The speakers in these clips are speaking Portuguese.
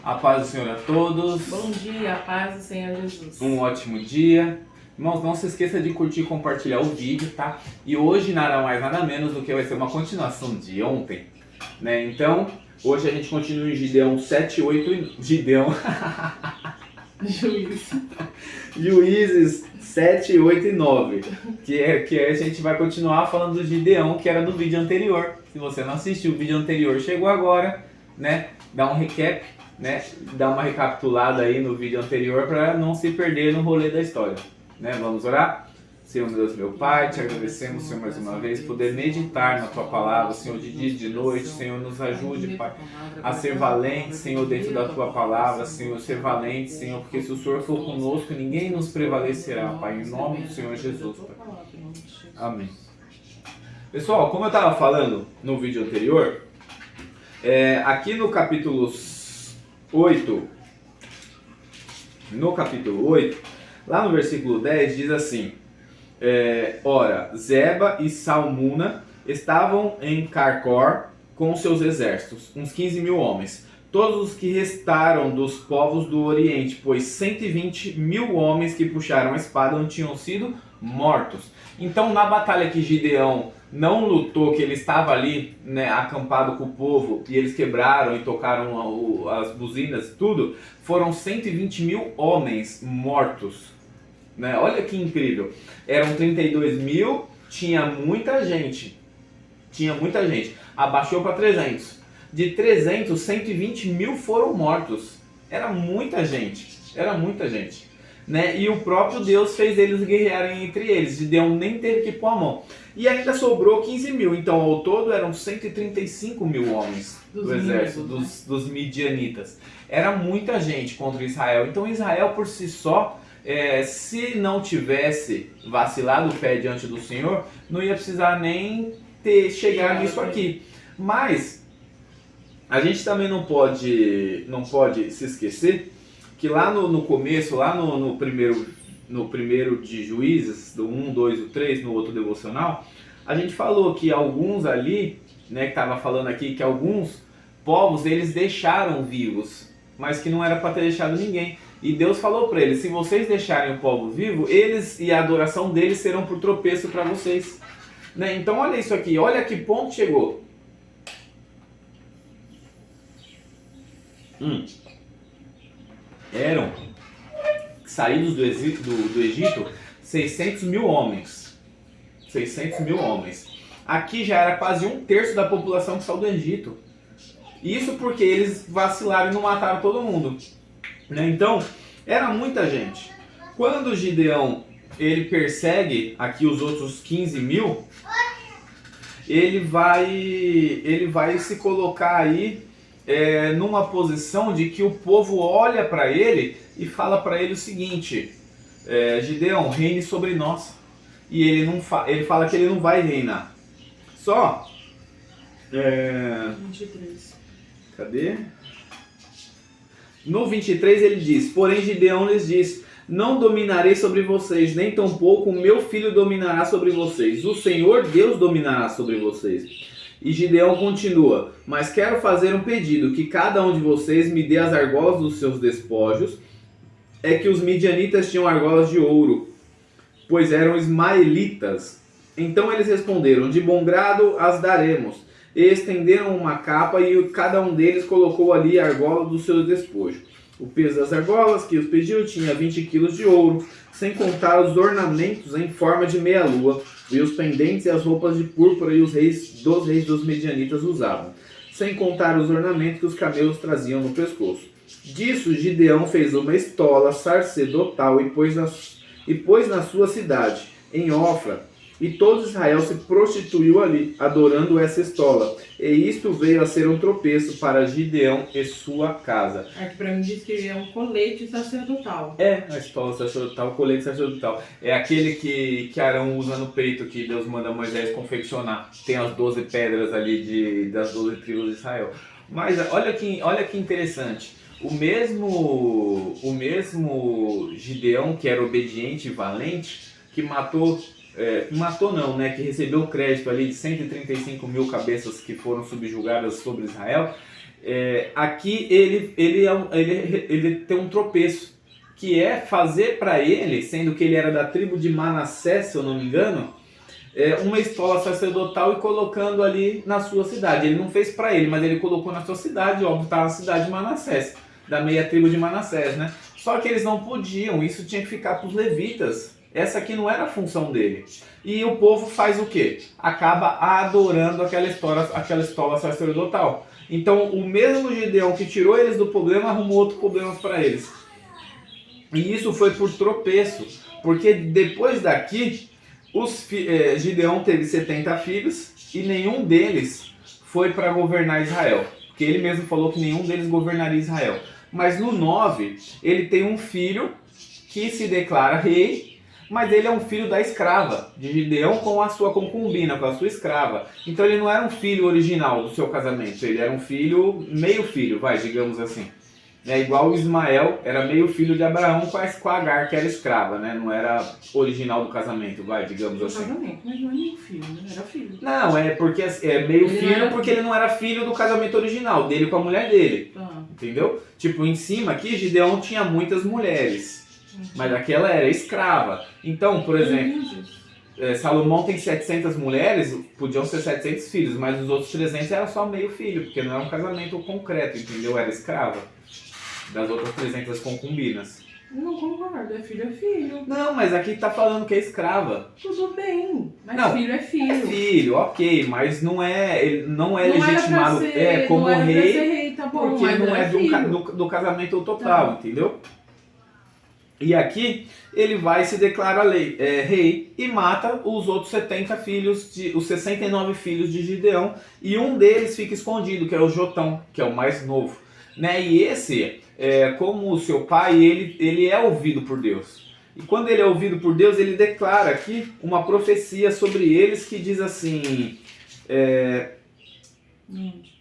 A paz do Senhor a todos. Bom dia, a paz do Senhor Jesus. Um ótimo dia. Irmãos, não se esqueça de curtir e compartilhar o vídeo, tá? E hoje nada mais nada menos do que vai ser uma continuação de ontem, né? Então, hoje a gente continua em Gideão 7, 8 e... Juízes 7, 8 e 9. Que a gente vai continuar falando do Gideão, que era do vídeo anterior. Se você não assistiu o vídeo anterior, chegou agora, né? Dá um recap, né? Dá uma recapitulada aí no vídeo anterior para não se perder no rolê da história, né? Vamos orar? Senhor Deus, meu Pai, te agradecemos, Senhor, mais uma vez, poder meditar na Tua palavra, Senhor, de dia e de noite. Senhor, nos ajude, Pai, a ser valente, Senhor, dentro da Tua palavra, Senhor, ser valente, Senhor, porque se o Senhor for conosco, ninguém nos prevalecerá, Pai, em nome do Senhor Jesus, Pai. Amém. Pessoal, como eu estava falando no vídeo anterior, aqui no capítulo 8, lá no versículo 10 diz assim: ora, Zeba e Salmuna estavam em Carcor com seus exércitos, uns 15 mil homens, todos os que restaram dos povos do Oriente, pois 120 mil homens que puxaram a espada não tinham sido mortos. Então, na batalha que Gideão não lutou, que ele estava ali, né, acampado com o povo, e eles quebraram e tocaram as buzinas e tudo, foram 120 mil homens mortos. Né? Olha que incrível. Eram 32 mil, tinha muita gente. Abaixou para 300. De 300, 120 mil foram mortos. Era muita gente. Né? E o próprio Deus fez eles guerrearem entre eles. Gideão nem teve que pôr a mão. E ainda sobrou 15 mil. Então, ao todo, eram 135 mil homens do exército, dos midianitas. Era muita gente contra Israel. Então, Israel, por si só, se não tivesse vacilado o pé diante do Senhor, não ia precisar nem ter chegado nisso aqui. Mas a gente também não pode se esquecer que lá no começo, lá no primeiro de Juízes, do 1, 2 e 3, no outro devocional, a gente falou que alguns ali, né, que estava falando aqui, que alguns povos eles deixaram vivos, mas que não era para ter deixado ninguém. E Deus falou para eles: se vocês deixarem o povo vivo, eles e a adoração deles serão por tropeço para vocês. Né? Então olha isso aqui, olha a que ponto chegou. Eram saídos do Egito 600 mil homens. 600 mil homens. Aqui já era quase 1/3 da população que saiu do Egito. Isso porque eles vacilaram e não mataram todo mundo. Né? Então, era muita gente. Quando Gideão ele persegue aqui os outros 15 mil, ele vai se colocar aí numa posição de que o povo olha para ele e fala para ele o seguinte: Gideão, reine sobre nós. E ele fala que ele não vai reinar. Só 23. Cadê? No 23 ele diz: porém Gideão lhes disse: não dominarei sobre vocês, nem tampouco o meu filho dominará sobre vocês. O Senhor Deus dominará sobre vocês. E Gideão continua: mas quero fazer um pedido, que cada um de vocês me dê as argolas dos seus despojos. É que os midianitas tinham argolas de ouro, pois eram ismaelitas. Então eles responderam: de bom grado as daremos. E estenderam uma capa e cada um deles colocou ali a argola dos seus despojos. O peso das argolas que os pediu tinha 20 quilos de ouro, sem contar os ornamentos em forma de meia-lua, e os pendentes e as roupas de púrpura e os reis dos medianitas usavam, sem contar os ornamentos que os camelos traziam no pescoço. Disso Gideão fez uma estola sacerdotal e pôs na sua cidade, em Ofra, e todo Israel se prostituiu ali, adorando essa estola. E isto veio a ser um tropeço para Gideão e sua casa. Aqui para mim diz que é um colete sacerdotal. A estola sacerdotal, o colete sacerdotal. É aquele que Arão usa no peito, que Deus manda Moisés confeccionar. Tem as 12 pedras ali das 12 tribos de Israel. Mas olha que interessante. O mesmo Gideão, que era obediente e valente, que que recebeu o crédito ali de 135 mil cabeças que foram subjugadas sobre Israel, aqui ele tem um tropeço, que é fazer para ele, sendo que ele era da tribo de Manassés, se eu não me engano, uma estola sacerdotal e colocando ali na sua cidade. Ele não fez para ele, mas ele colocou na sua cidade, óbvio, está na cidade de Manassés, da meia tribo de Manassés, né? Só que eles não podiam, isso tinha que ficar para os levitas. Essa aqui não era a função dele. E o povo faz o quê? Acaba adorando aquela estola sacerdotal. Então, o mesmo Gideão que tirou eles do problema, arrumou outro problema para eles. E isso foi por tropeço, porque depois daqui, Gideão teve 70 filhos e nenhum deles foi para governar Israel. Porque ele mesmo falou que nenhum deles governaria Israel. Mas no 9, ele tem um filho que se declara rei, mas ele é um filho da escrava de Gideão com a sua concubina, com a sua escrava. Então ele não era um filho original do seu casamento, ele era um filho, meio filho, digamos assim. É igual o Ismael, era meio filho de Abraão com a Agar, que era escrava, né? Não era original do casamento, digamos assim. Casamento, mas não é nem filho, né? Era filho. Não, é porque é meio Ele filho era porque filho. ele não era filho do casamento original, dele com a mulher dele. Ah, Entendeu? Tipo, em cima aqui, Gideão tinha muitas mulheres, mas aquela era escrava. Então, por exemplo, Salomão tem 700 mulheres, podiam ser 700 filhos, mas os outros 300 era só meio filho, porque não era um casamento concreto, entendeu? Era escrava das outras 300 concubinas. não concordo, filho é filho. Não, mas aqui tá falando que é escrava. Tudo bem, mas Não, filho é filho. É filho, ok, mas não é, ele não é Não era legitimado pra ser, como não era pra rei, ser rei, tá bom, porque mas não é filho. do casamento total, entendeu? E aqui ele vai e se declara rei e mata os outros 70 filhos, os 69 filhos de Gideão, e um deles fica escondido, que é o Jotão, que é o mais novo. Né? E esse, como o seu pai, ele é ouvido por Deus. E quando ele é ouvido por Deus, ele declara aqui uma profecia sobre eles que diz assim,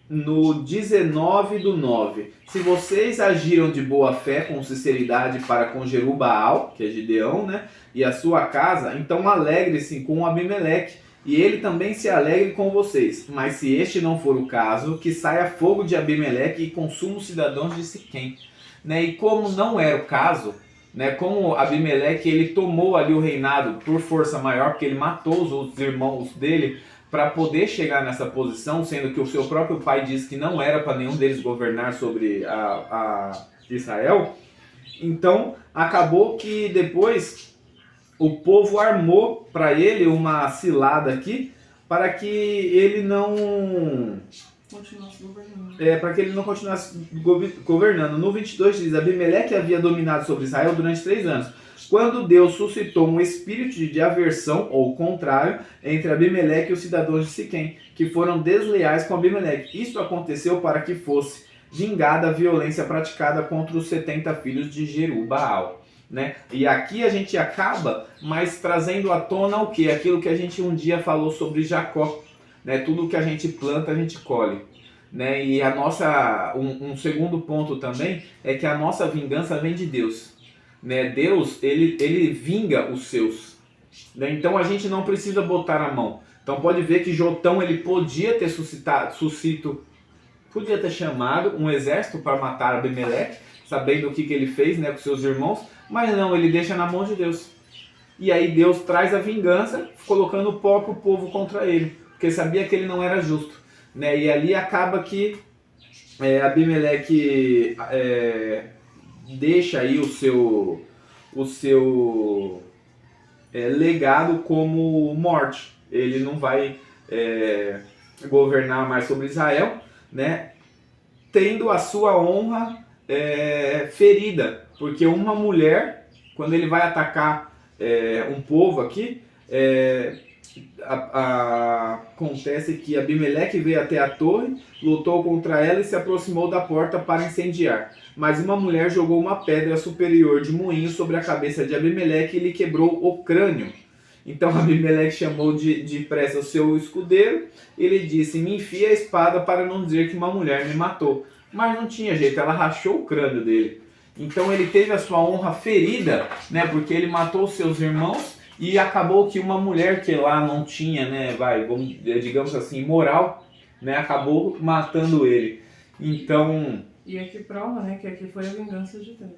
no 19:9: se vocês agiram de boa fé, com sinceridade para com Jerubaal, que é Gideão, né, e a sua casa, então alegre-se com Abimeleque, e ele também se alegre com vocês. Mas se este não for o caso, que saia fogo de Abimeleque e consuma os cidadãos de Siquém. Né? E como não era o caso, né, como Abimeleque ele tomou ali o reinado por força maior, porque ele matou os outros irmãos dele para poder chegar nessa posição, sendo que o seu próprio pai disse que não era para nenhum deles governar sobre a Israel. Então acabou que depois o povo armou para ele uma cilada aqui, para que ele não continuasse governando. No 22 diz: Abimeleque havia dominado sobre Israel durante 3 anos. Quando Deus suscitou um espírito de aversão, ou contrário, entre Abimeleque e os cidadãos de Siquém, que foram desleais com Abimeleque. Isso aconteceu para que fosse vingada a violência praticada contra os 70 filhos de Jerubaal. Né? E aqui a gente acaba, mas trazendo à tona o que? Aquilo que a gente um dia falou sobre Jacó. Né? Tudo que a gente planta, a gente colhe. Né? E um segundo ponto também é que a nossa vingança vem de Deus. Né? Deus, ele vinga os seus. Né? Então a gente não precisa botar a mão. Então pode ver que Jotão ele podia ter podia ter chamado um exército para matar Abimeleque, sabendo o que ele fez, né, com seus irmãos, mas não, ele deixa na mão de Deus. E aí Deus traz a vingança, colocando o próprio povo contra ele, porque sabia que ele não era justo. Né? E ali acaba que Abimeleque deixa aí o seu legado como morte. Ele não vai governar mais sobre Israel, né? Tendo a sua honra ferida, porque uma mulher, quando ele vai atacar um povo aqui, acontece que Abimeleque veio até a torre, lutou contra ela e se aproximou da porta para incendiar. Mas uma mulher jogou uma pedra superior de moinho sobre a cabeça de Abimeleque e lhe quebrou o crânio. Então Abimeleque chamou de pressa o seu escudeiro e lhe disse: me enfia a espada para não dizer que uma mulher me matou. Mas não tinha jeito, ela rachou o crânio dele. Então ele teve a sua honra ferida, né, porque ele matou seus irmãos. E acabou que uma mulher que lá não tinha, né, digamos assim, moral, né, acabou matando ele. Então, E aqui prova, né, que aqui foi a vingança de Deus.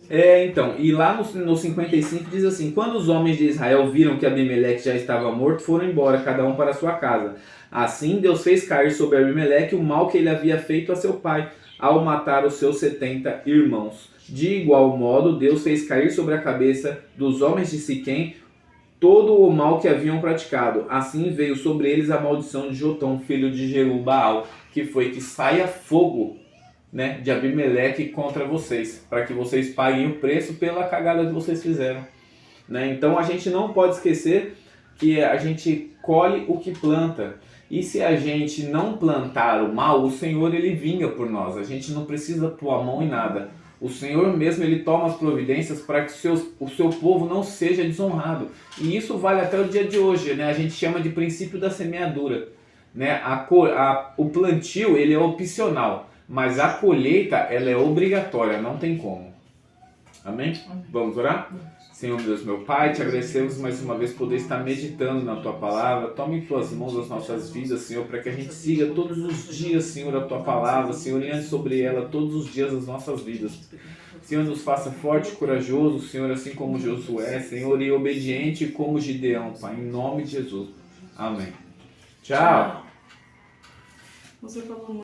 então, e lá no 55 diz assim: quando os homens de Israel viram que Abimeleque já estava morto, foram embora, cada um para a sua casa. Assim Deus fez cair sobre Abimeleque o mal que ele havia feito a seu pai, ao matar os seus 70 irmãos. De igual modo, Deus fez cair sobre a cabeça dos homens de Siquém todo o mal que haviam praticado. Assim veio sobre eles a maldição de Jotão, filho de Jerubaal, que foi que saia fogo, né, de Abimeleque contra vocês, para que vocês paguem o preço pela cagada que vocês fizeram, né? Então a gente não pode esquecer que a gente colhe o que planta. E se a gente não plantar o mal, o Senhor ele vinga por nós. A gente não precisa pôr a mão em nada. O Senhor mesmo ele toma as providências para que o seu povo não seja desonrado. E isso vale até o dia de hoje, né? A gente chama de princípio da semeadura, né? O plantio ele é opcional, mas a colheita ela é obrigatória, não tem como. Amém? Vamos orar? Senhor Deus, meu Pai, te agradecemos mais uma vez por poder estar meditando na Tua Palavra. Tome em Tuas mãos as nossas vidas, Senhor, para que a gente siga todos os dias, Senhor, a Tua Palavra, Senhor, e ande sobre ela todos os dias das nossas vidas. Senhor, nos faça forte e corajoso, Senhor, assim como Josué, Senhor, e obediente como Gideão, Pai, em nome de Jesus. Amém. Tchau. Você falou